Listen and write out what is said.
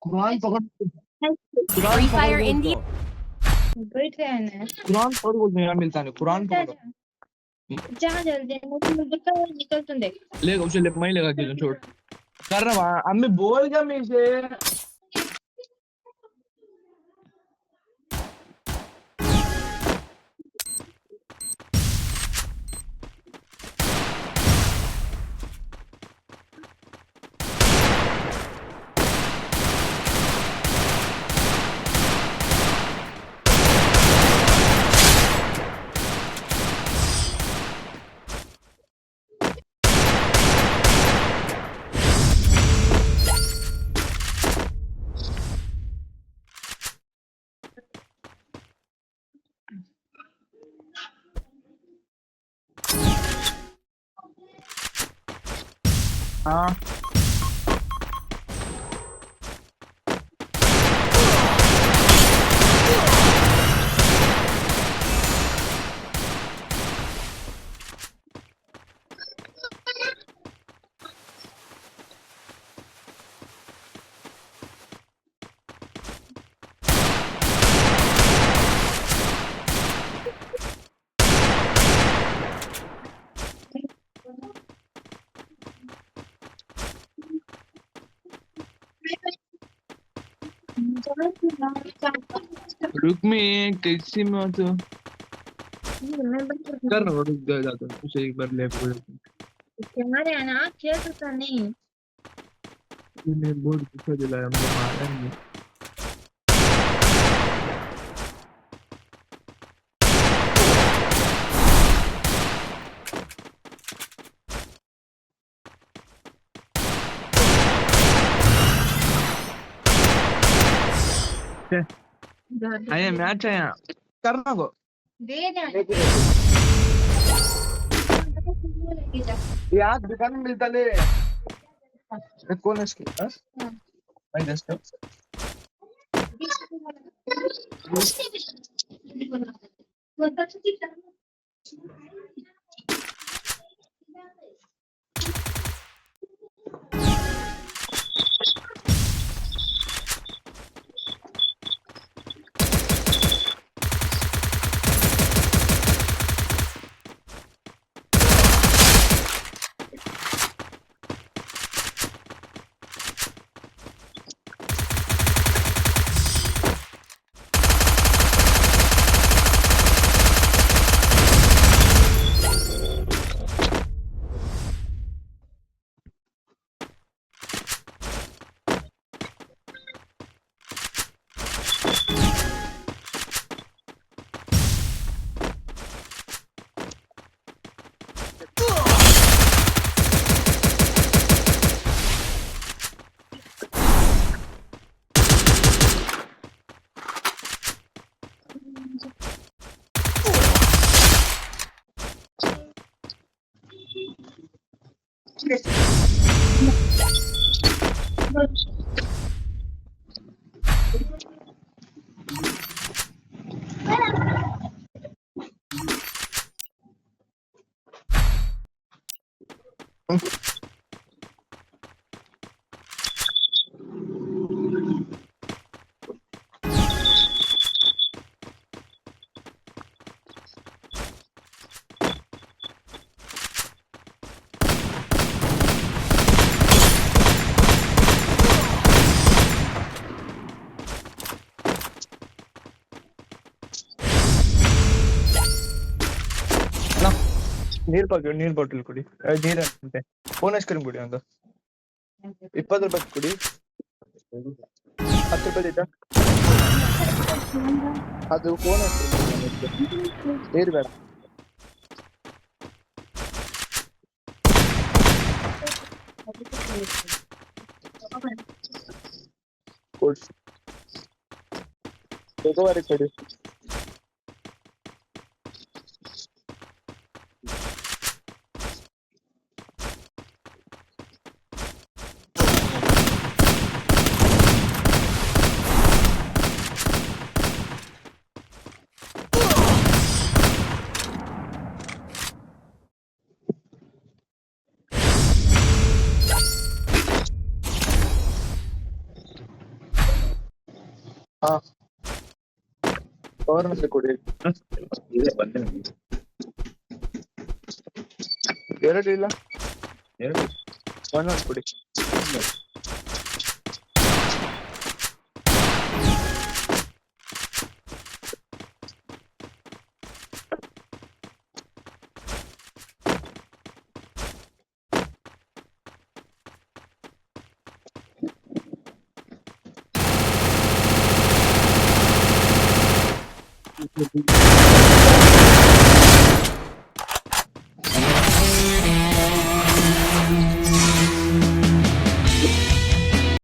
कुरान पकड़ Free Fire India. बैठ गया है ना। कुरान पकड़ बोल मेरा मिलता नहीं कुरान पकड़ जा जल्दी मुझे निकल तुम देख लेगा उसे ले मैं लेगा किधर छोड़ कर रहा हूँ अम्मी बोल क्या मैं से हाँ रुक में कैसी में तो कर रहा हूँ रुक जाता हूँ उसे एक बार लेफ्ट हो तुम्हारे ना खेल सकता नहीं तूने बहुत गुस्सा दिलाया मुझे मारा नहीं आया मैच आया करना को दे दे यार दुकान में मिलता ले कौन है इसकी भाई जस्ट ನೀರ್ ಬಾಟಲ್ ಕೊಡಿ ನೀರ್ ಅಂತೆ ಫೋನ್ ಐಸ್ ಕ್ರೀಮ್ ಕೊಡಿ ಒಂದು 20 ರೂಪಾಯಿ ಕೊಡಿ 10 ರೂಪಾಯಿ ಐತಾ ಅದು ಫೋನ್ ಐಸ್ ಕ್ರೀಮ್ ನೀರ್ ಬೇಡ ಕೊಡಿ ತಗೋಬಾರಿ ಕೊಡಿ ಹಾ ಅವೇರ್ನೆಸ್ ಕೊಡಿ. ಇದೆ ಬಂದೆ. ಎರಡು ಇಲ್ಲ ಎರಡು ಒಂದೊಂದು ಕೊಡಿ.